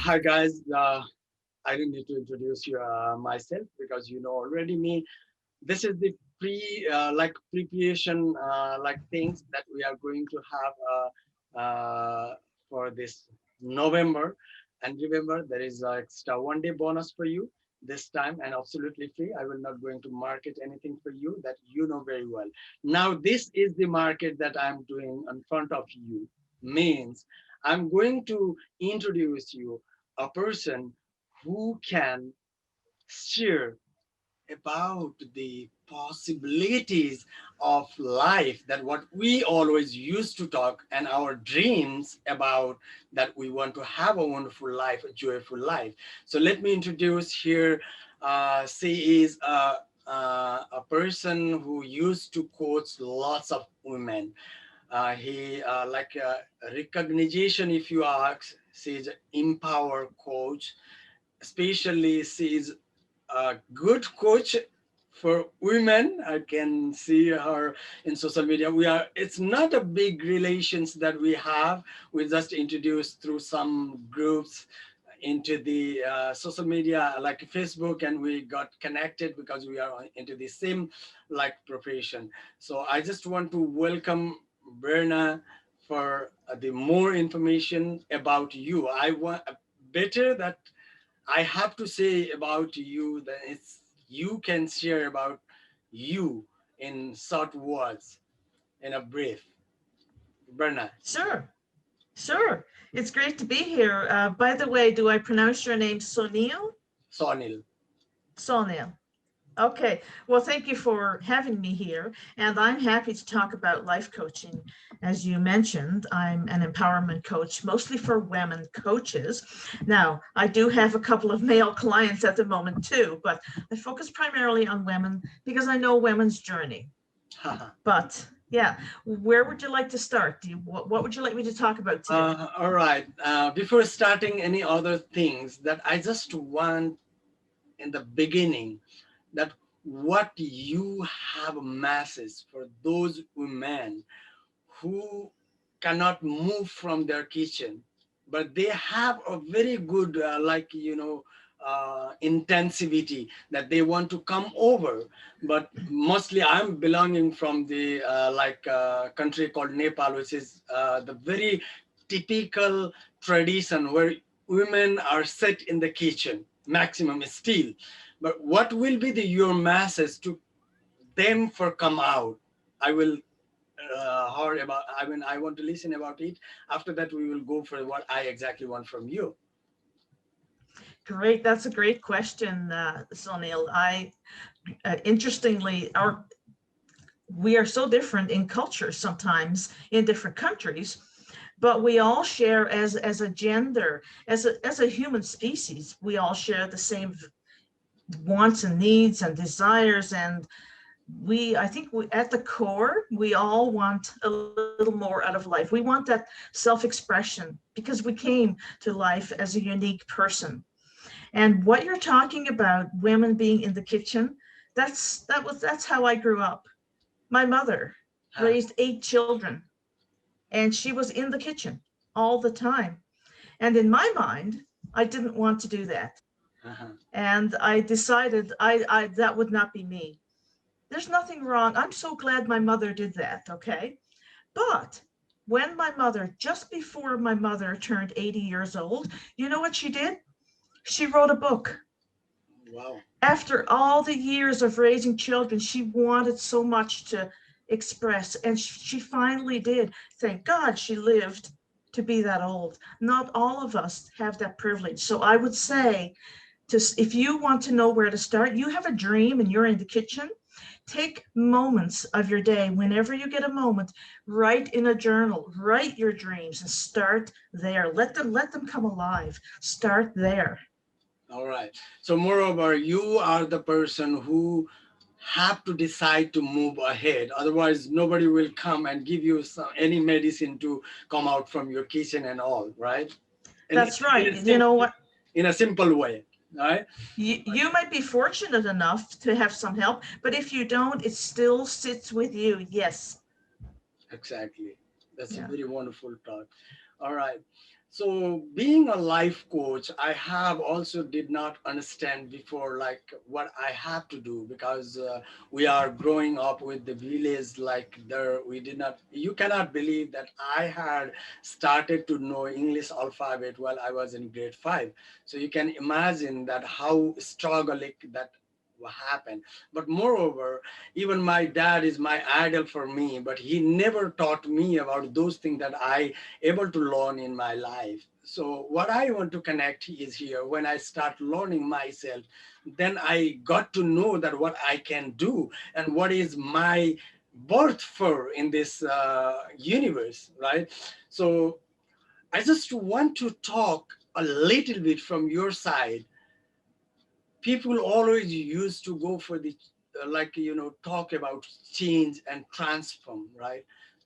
Hi guys. I don't need to introduce you myself because you know already me. This is the like preparation like things that we are going to have for this November. And remember, there is a extra 1 day bonus for you this time and absolutely free. I will not going to market anything for you that you know very well. Now, this is the market that I'm doing in front of you. Means I'm going to introduce you a person who can share about the possibilities of life, that what we always used to talk, and our dreams about, that we want to have a wonderful life, a joyful life. So let me introduce here. She is a person who used to coach lots of women. He like recognition, if you ask, she's an empower coach, especially she's a good coach for women. I can see her in social media. It's not a big relations that we have. We just introduced through some groups into the social media like Facebook, and we got connected because we are into the same like profession. So I just want to welcome Verna for the more information about you. I want better that I have to say about you that it's you can share about you in short words, in a brief. Berna, Sure, sure. It's great to be here. By the way, do I pronounce your name Sunil? Sonil. Sunil. Okay. Well, thank you for having me here. And I'm happy to talk about life coaching. As you mentioned, I'm an empowerment coach, mostly for women coaches. Now, I do have a couple of male clients at the moment too, but I focus primarily on women because I know women's journey. But yeah, where would you like to start? What would you like me to talk about today? All right. Before starting any other things, that I just want in the beginning, that what you have a message for those women who cannot move from their kitchen, but they have a very good like intensivity that they want to come over. But mostly I'm belonging from the country called Nepal, which is the very typical tradition where women are set in the kitchen maximum still. But what will be the your message to them for come out? I will heard about, I mean, I want to listen about it. After that, we will go for what I exactly want from you. Great, that's a great question, Sunil. Interestingly, we are so different in culture sometimes in different countries, but we all share as a gender, as a human species, we all share the same wants and needs and desires, and I think at the core, we all want a little more out of life. We want that self-expression because we came to life as a unique person. And what you're talking about, women being in the kitchen, that's how I grew up. My mother Huh. raised 8 children, and she was in the kitchen all the time. And in my mind, I didn't want to do that. Uh-huh. And I decided I that would not be me. There's nothing wrong. I'm so glad my mother did that, okay? But when my mother, just before my mother turned 80 years old, you know what she did? She wrote a book. Wow. After all the years of raising children, she wanted so much to express, and she finally did. Thank God she lived to be that old. Not all of us have that privilege. So I would say, if you want to know where to start, you have a dream and you're in the kitchen, take moments of your day, whenever you get a moment, write in a journal, write your dreams and start there. Let them come alive. Start there. All right. So moreover, you are the person who have to decide to move ahead. Otherwise, nobody will come and give you any medicine to come out from your kitchen and all, right? In, That's in, right. a, You sim- know what? in a simple way, right? You might be fortunate enough to have some help, but if you don't, it still sits with you. Yes. Exactly. That's a Yeah. very wonderful thought. All right. So being a life coach, I have also did not understand before like what I have to do, because we are growing up with the village, like there we did not, you cannot believe that I had started to know English alphabet while I was in grade 5. So you can imagine that how struggling that happened. But moreover, even my dad is my idol for me, but he never taught me about those things that I able to learn in my life. So what I want to connect is here, when I start learning myself, then I got to know that what I can do and what is my birth for in this universe, right? So I just want to talk a little bit from your side. People always used to go for the like, talk about change and transform, right?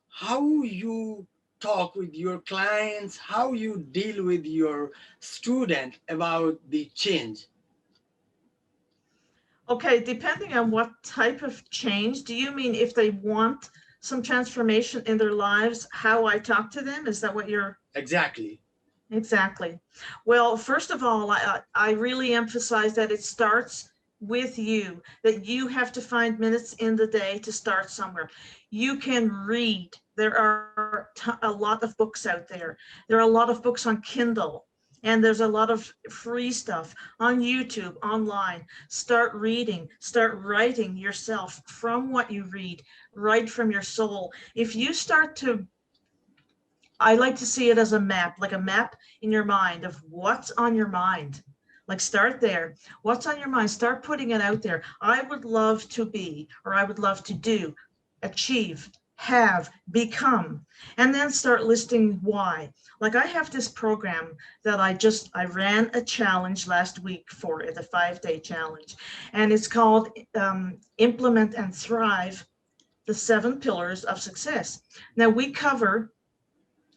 How you talk with your clients, how you deal with your student about the change. Okay, depending on what type of change, do you mean if they want some transformation in their lives, how I talk to them? Is that what you're Exactly. exactly? Well, first of all, I really emphasize that it starts with you, that you have to find minutes in the day to start somewhere. You can read. There are a lot of books out there. There are a lot of books on Kindle, and there's a lot of free stuff on YouTube, online. Start reading, start writing yourself from what you read, right from your soul. If you start to, I like to see it as a map, like a map in your mind of what's on your mind. Like start there. What's on your mind? Start putting it out there. I would love to be, or I would love to do, achieve, have, become, and then start listing why. Like I have this program that I ran a challenge last week for it, a 5-day challenge, and it's called Implement and Thrive, the 7 pillars of success. Now we cover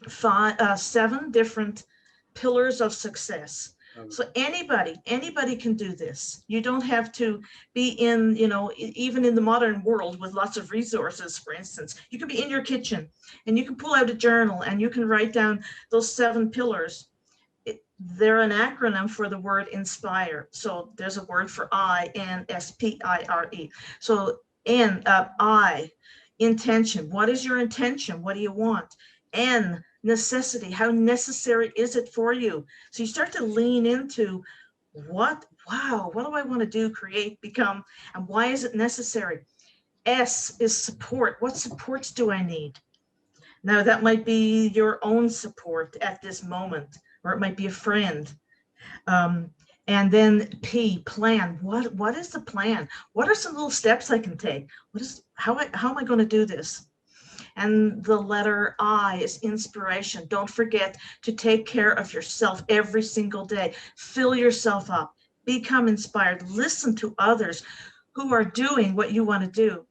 7 different pillars of success. Um, So anybody can do this. You don't have to be in, even in the modern world with lots of resources, for instance, you can be in your kitchen and you can pull out a journal and you can write down those 7 pillars. They're an acronym for the word inspire. So there's a word for INSPIRE. So I, intention. What is your intention? What do you want? N, necessity. How necessary is it for you? So you start to lean into what do I want to do, create, become, and why is it necessary? S is support. What supports do I need? Now, that might be your own support at this moment, or it might be a friend. Um, and then P, plan. What is the plan? What are some little steps I can take? How am I going to do this? And the letter I is inspiration. Don't forget to take care of yourself every single day. Fill yourself up. Become inspired. Listen to others who are doing what you want to do.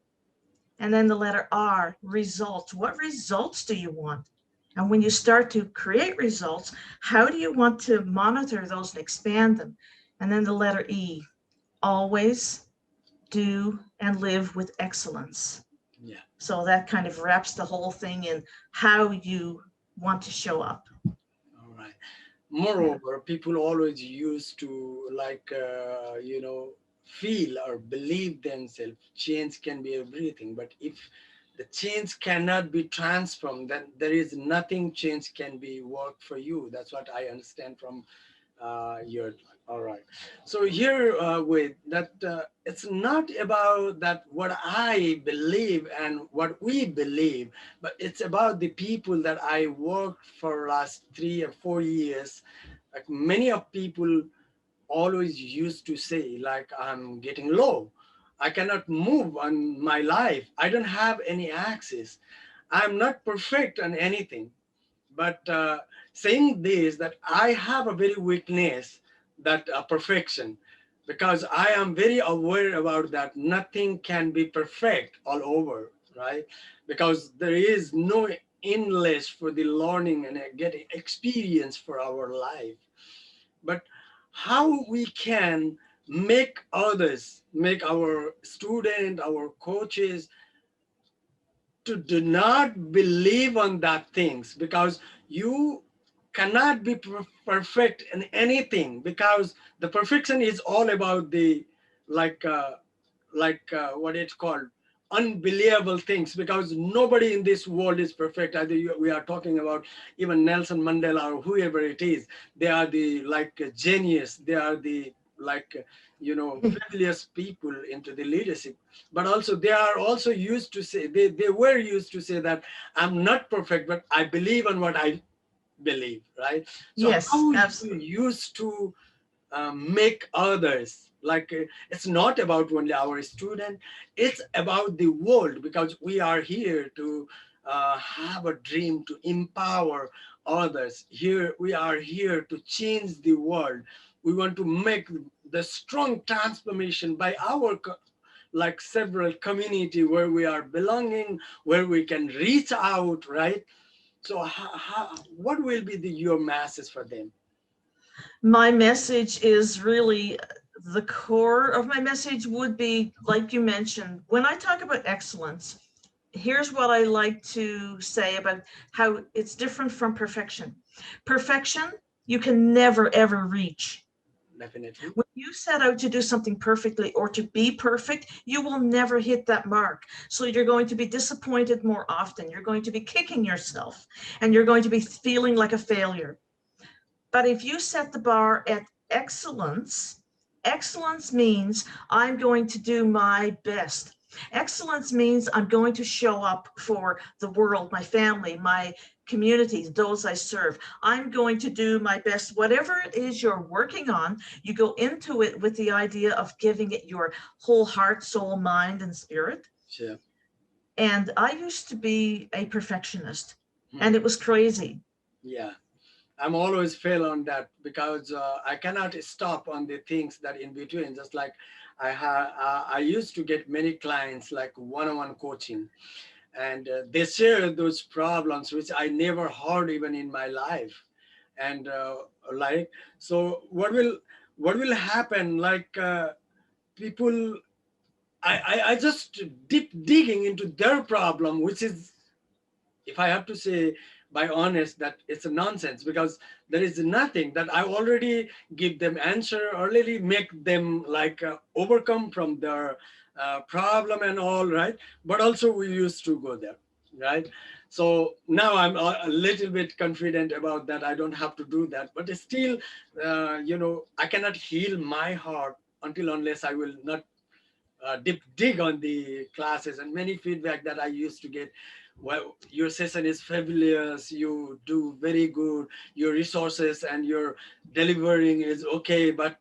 And then the letter R, results. What results do you want? And when you start to create results, how do you want to monitor those and expand them? And then the letter E, always do and live with excellence. yeah. So that kind of wraps the whole thing in how you want to show up. All right. Yeah. Moreover, people always used to like, feel or believe themselves. Change can be everything, but if the change cannot be transformed, then there is nothing change can be work for you. That's what I understand from your. All right. So here with that, it's not about that what I believe and what we believe, but it's about the people that I worked for last 3 or 4 years. Like many of people always used to say, like, I'm getting low. I cannot move on my life. I don't have any access. I'm not perfect on anything. But saying this, that I have a very weakness, that perfection, because I am very aware about that nothing can be perfect all over, right? Because there is no endless for the learning and getting experience for our life. But how we can make others, make our student, our coaches, to do not believe on that things, because you cannot be perfect in anything, because the perfection is all about the like what it's called, unbelievable things, because nobody in this world is perfect. Either we are talking about even Nelson Mandela or whoever it is, they are the like genius, they are the like fabulous people into the leadership. But also they are also used to say, they were used to say that I'm not perfect, but I believe in what I believe, right? So Yes, how you absolutely. used to make others like it's not about only our student, it's about the world, because we are here to have a dream to empower others. Here we are here to change the world. We want to make the strong transformation by our like several community where we are belonging, where we can reach out, right? So what will be your message for them? My message is really, the core of my message would be, like you mentioned, when I talk about excellence, here's what I like to say about how it's different from perfection. Perfection, you can never, ever reach. Definitely. When you set out to do something perfectly or to be perfect, you will never hit that mark. So you're going to be disappointed more often. You're going to be kicking yourself and you're going to be feeling like a failure. But if you set the bar at excellence, excellence means I'm going to do my best. Excellence means I'm going to show up for the world, my family, my communities, those I serve. I'm going to do my best. Whatever it is you're working on, you go into it with the idea of giving it your whole heart, soul, mind, and spirit. Sure. And I used to be a perfectionist, and Hmm. it was crazy. Yeah, I'm always fail on that, because I cannot stop on the things that in between. Just like I used to get many clients like one-on-one coaching, and they share those problems which I never heard even in my life. And like, so what will happen? Like people, I just deep digging into their problem, which is, if I have to say by honest, that it's a nonsense, because there is nothing that I already give them answer, already make them like overcome from their problem and all, right? But also we used to go there, right? So now I'm a little bit confident about that. I don't have to do that, but still, I cannot heal my heart until unless I will not deep dig on the classes. And many feedback that I used to get, well, your session is fabulous, you do very good, your resources and your delivering is okay, but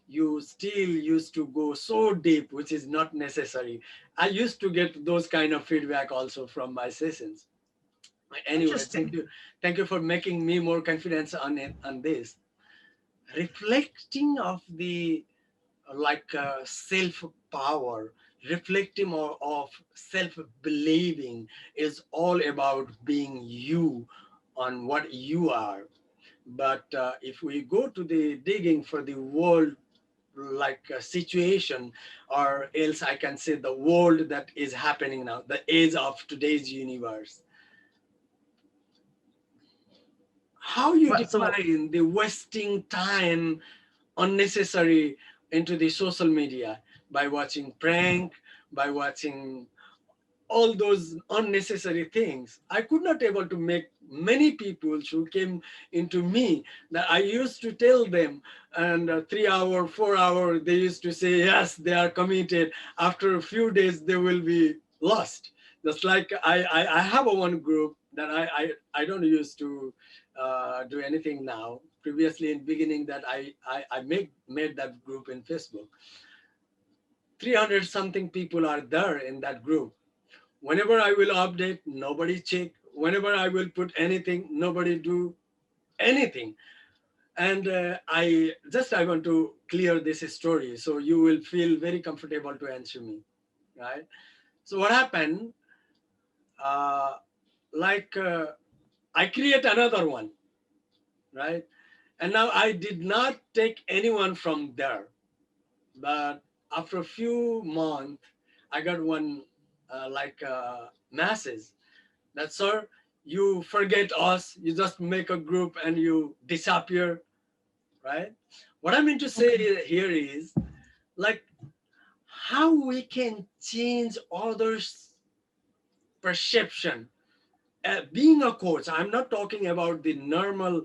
you still used to go so deep, which is not necessary. I used to get those kind of feedback also from my sessions. Anyway, Interesting. thank you for making me more confidence on it, on this reflecting of the like self power, reflecting of self believing is all about being you on what you are. But if we go to the digging for the world like situation, or else I can say the world that is happening now, the age of today's universe, how you What, so define the wasting time unnecessary into the social media by watching prank, by watching all those unnecessary things. I could not able to make many people who came into me that I used to tell them, and 3 hour, 4 hour, they used to say yes, they are committed. After a few days, they will be lost. Just like I have a one group that I don't use to do anything now. Previously, in beginning, that I made that group in Facebook. 300 something people are there in that group. Whenever I will update, nobody check. Whenever I will put anything, nobody do anything. And I want to clear this story so you will feel very comfortable to answer me, right? So what happened? Uh, like I create another one, right? And now I did not take anyone from there, but after a few months, I got one message that, sir, you forget us, you just make a group and you disappear, right? What I mean to say Okay. here is like how we can change others' perception. Being a coach, I'm not talking about the normal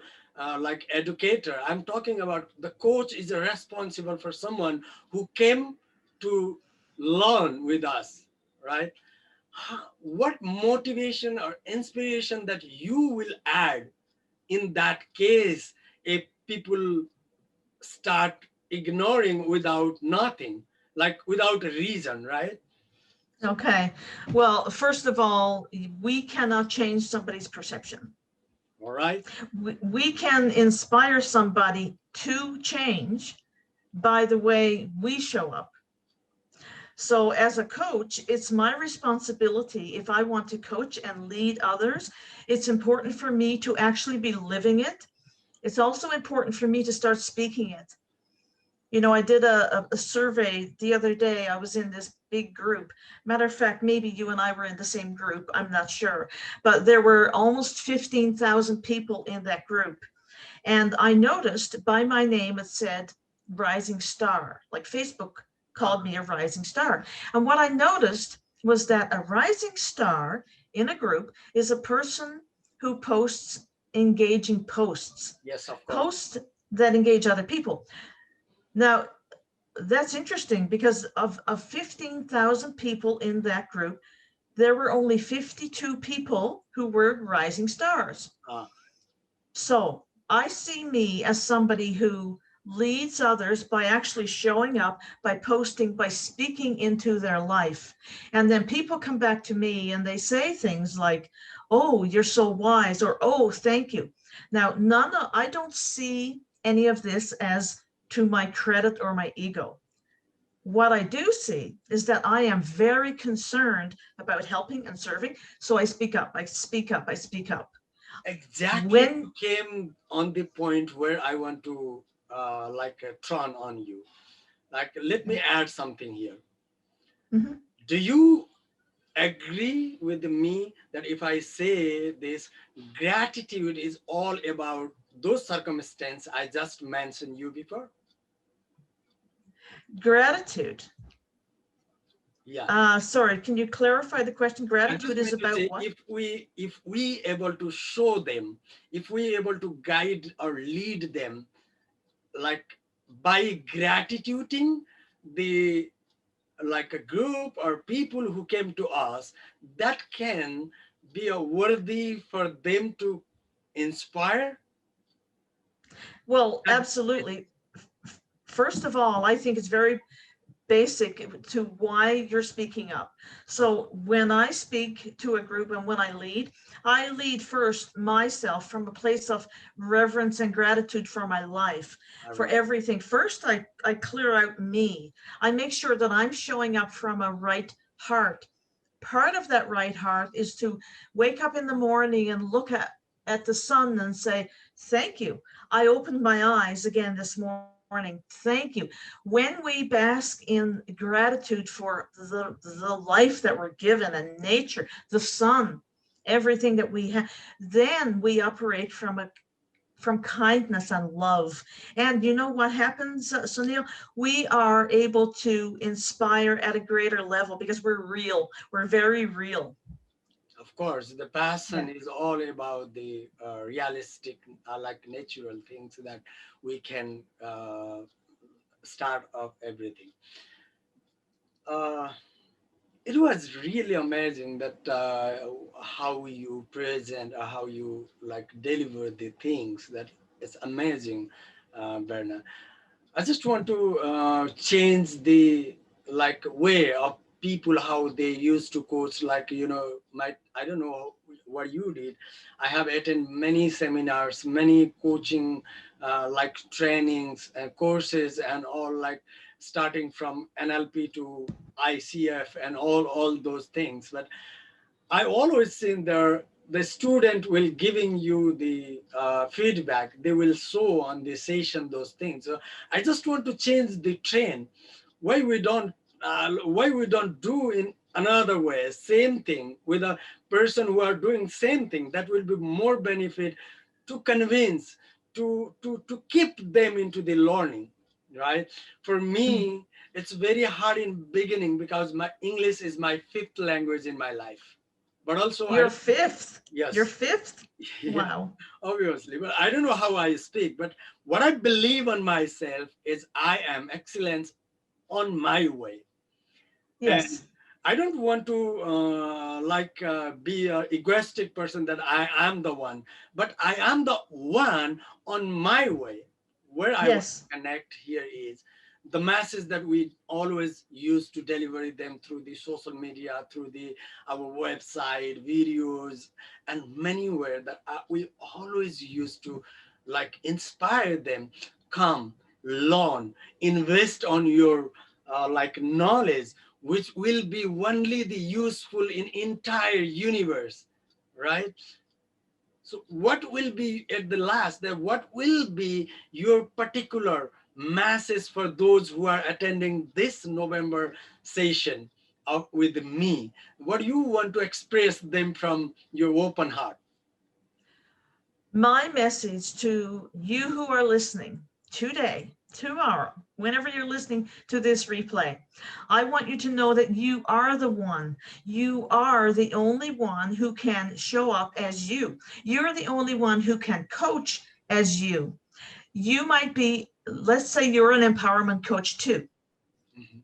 like educator. I'm talking about the coach is responsible for someone who came to learn with us, right? What motivation or inspiration that you will add in that case if people start ignoring without nothing, like without a reason, right? Okay. Well, first of all, we cannot change somebody's perception. All right. We can inspire somebody to change by the way we show up. So as a coach, it's my responsibility. If I want to coach and lead others, it's important for me to actually be living it. It's also important for me to start speaking it. You know, I did a survey the other day. I was in this big group. Matter of fact, maybe you and I were in the same group. I'm not sure. But there were almost 15,000 people in that group. And I noticed by my name, it said rising star, like Facebook called me a rising star. And what I noticed was that a rising star in a group is a person who posts engaging posts, Yes, of course. posts that engage other people. Now, that's interesting because of 15,000 people in that group, there were only 52 people who were rising stars. uh, So I see me as somebody who leads others by actually showing up, by posting, by speaking into their life. And then people come back to me and they say things like, oh, you're so wise, or oh, thank you. Now, I don't see any of this as to my credit or my ego. What I do see is that I am very concerned about helping and serving. So I speak up, I speak up, I speak up. exactly, you When came on the point where I want to like turn on you. Like, let me add something here. Mhm. Do you agree with me that if I say this, gratitude is all about those circumstances I just mentioned you before? Gratitude. Yeah. Sorry, can you clarify the question? I Gratitude just is mean to about say what? if we able to show them, if we able to guide or lead them, like by gratituding the like a group or people who came to us, that can be a worthy for them to inspire. Well, That, absolutely. First of all, I think it's very basic to why you're speaking up. So when I speak to a group and when I lead first myself from a place of reverence and gratitude for my life, all for right. everything. First, I clear out me. I make sure that I'm showing up from a right heart. Part of that right heart is to wake up in the morning and look at the sun and say, thank you. I opened my eyes again this morning. Thank you. When we bask in gratitude for the life that we're given and nature, the sun, everything that we have, then we operate from kindness and love. And you know what happens, Sunil? We are able to inspire at a greater level because we're real. We're very real. Of course, the passion Yeah. is all about the realistic, like natural things that we can start off everything. Uh, it was really amazing that how you present, how you like deliver the things. That it's amazing, Verna. I just want to change the like way of people how they used to coach. Like my I don't know what you did. I have attended many seminars, many coaching like trainings and courses and all like starting from NLP to ICF and all those things. But I always seen there the student will giving you the feedback. They will show on the session those things. So I just want to change the trend. Why we don't do in another way, same thing with a person who are doing same thing, that will be more benefit to convince, to keep them into the learning, right? For Mm. me, it's very hard in beginning because my English is my fifth language in my life. But also You're I, fifth. You're yes, fifth. yeah, Wow. obviously. But I don't know how I speak, but what I believe on myself is I am excellence on my way. And Yes. I don't want to be a egoistic person that I am the one, but I am the one on my way. Where I want Yes. to connect here is the masses that we always use to deliver them through the social media, through the our website, videos, and many where that we always use to like inspire them. Come, learn, invest on your knowledge, which will be only the useful in entire universe, right? So what will be at the last, that what will be your particular masses for those who are attending this November session of with me? What do you want to express them from your open heart? My message to you who are listening today, tomorrow, whenever you're listening to this replay, I want you to know that you are the one. You are the only one who can show up as you. You're the only one who can coach as you. You might be, let's say you're an empowerment coach too. Mhm.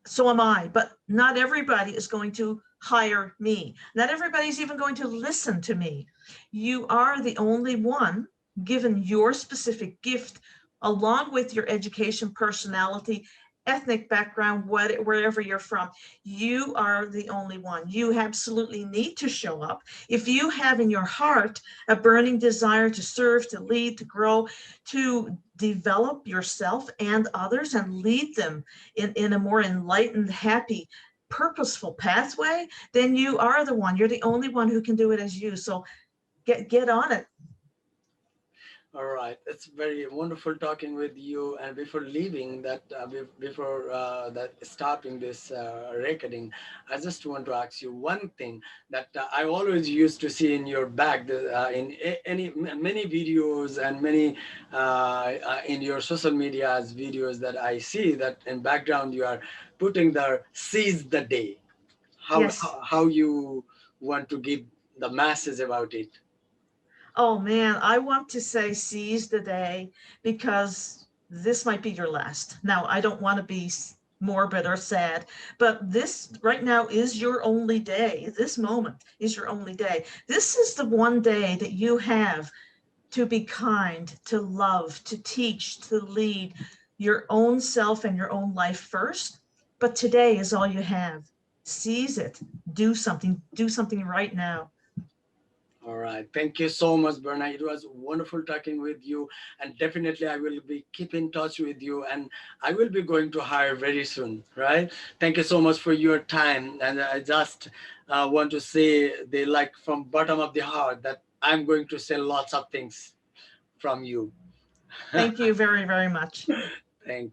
So am I, but not everybody is going to hire me. Not everybody's even going to listen to me. You are the only one, given your specific gift, along with your education, personality, ethnic background, wherever you're from. You are the only one. You absolutely need to show up. If you have in your heart a burning desire to serve, to lead, to grow, to develop yourself and others and lead them in a more enlightened, happy, purposeful pathway, then you are the one. You're the only one who can do it as you. So get on it. All right, it's very wonderful talking with you. And before leaving, before that stopping this recording, I just want to ask you one thing that I always used to see in your back, many videos and many in your social media's videos that I see that in background you are putting the seize the day. Yes. How you want to give the masses about it? Oh man, I want to say seize the day because this might be your last. Now, I don't want to be morbid or sad, but this right now is your only day. This moment is your only day. This is the one day that you have to be kind, to love, to teach, to lead your own self and your own life first. But today is all you have. Seize it. Do something right now. All right. Thank you so much, Berna. It was wonderful talking with you. And definitely, I will be keep in touch with you. And I will be going to hire very soon, right? Thank you so much for your time. And I just want to say, they like from bottom of the heart that I'm going to say lots of things from you. Thank you very, very much. Thank